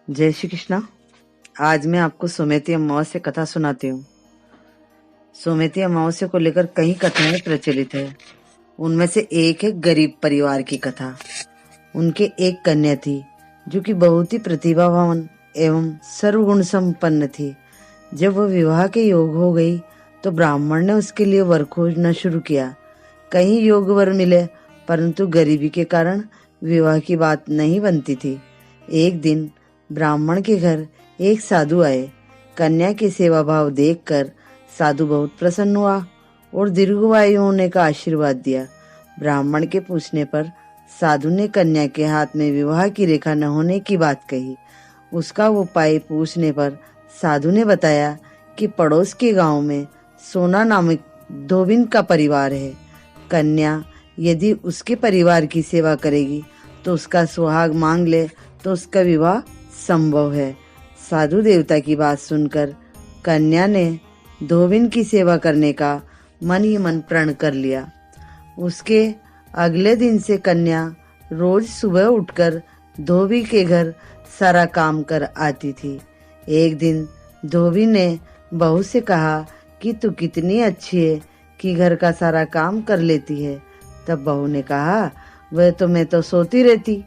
जय श्री कृष्णा। आज मैं आपको सोमेती अमावस्या कथा सुनाती हूँ। सोमेती अमावस्या को लेकर कई कथाएं प्रचलित है। उनमें से एक है गरीब परिवार की कथा। उनके एक कन्या थी जो कि बहुत ही प्रतिभावान एवं सर्वगुण संपन्न थी। जब वह विवाह के योग हो गई तो ब्राह्मण ने उसके लिए वर खोजना शुरू किया। कई योग वर मिले, परंतु गरीबी के कारण विवाह की बात नहीं बनती थी। एक दिन ब्राह्मण के घर एक साधु आए। कन्या के सेवा भाव देखकर साधु बहुत प्रसन्न हुआ और दीर्घायु होने का आशीर्वाद दिया। ब्राह्मण के पूछने पर साधु ने कन्या के हाथ में विवाह की रेखा न होने की बात कही। उसका उपाय पूछने पर साधु ने बताया कि पड़ोस के गांव में सोना नामक धोबिन का परिवार है। कन्या यदि उसके परिवार की सेवा करेगी तो उसका सुहाग मांग ले तो उसका विवाह संभव है। साधु देवता की बात सुनकर कन्या ने धोबिन की सेवा करने का मन ही मन प्रण कर लिया। उसके अगले दिन से कन्या रोज सुबह उठकर धोबी के घर सारा काम कर आती थी। एक दिन धोबी ने बहू से कहा कि तू कितनी अच्छी है कि घर का सारा काम कर लेती है। तब बहू ने कहा, वह तो मैं तो सोती रहती।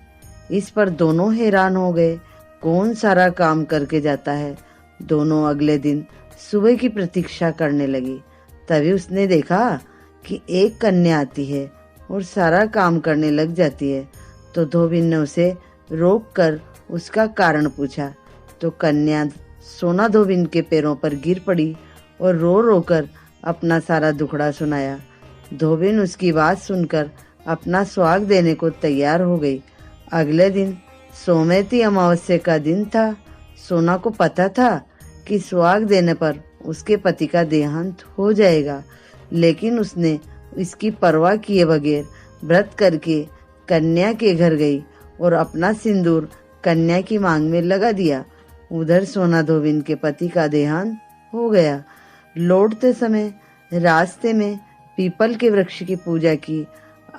इस पर दोनों हैरान हो गए, कौन सारा काम करके जाता है। दोनों अगले दिन सुबह की प्रतीक्षा करने लगी। तभी उसने देखा कि एक कन्या आती है और सारा काम करने लग जाती है। तो धोबी ने उसे रोक कर उसका कारण पूछा तो कन्या सोना धोबिन के पैरों पर गिर पड़ी और रो रो कर अपना सारा दुखड़ा सुनाया। धोबिन उसकी बात सुनकर अपना सुहाग देने को तैयार हो गई। अगले दिन सोमेती अमावस्या का दिन था। सोना को पता था कि सुहाग देने पर उसके पति का देहांत हो जाएगा, लेकिन उसने इसकी परवाह किए बगैर व्रत करके कन्या के घर गई और अपना सिंदूर कन्या की मांग में लगा दिया। उधर सोना धोबिन के पति का देहांत हो गया। लौटते समय रास्ते में पीपल के वृक्ष की पूजा की,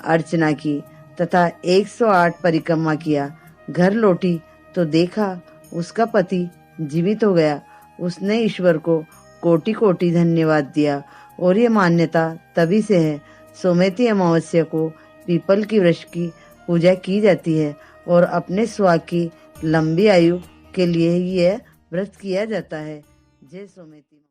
अर्चना की तथा 108 परिक्रमा किया। घर लौटी तो देखा उसका पति जीवित हो गया। उसने ईश्वर को कोटि कोटि धन्यवाद दिया और ये मान्यता तभी से है। सोमेती अमावस्या को पीपल की वृक्ष की पूजा की जाती है और अपने सुहाग की लंबी आयु के लिए ही यह व्रत किया जाता है। जय सोमेती।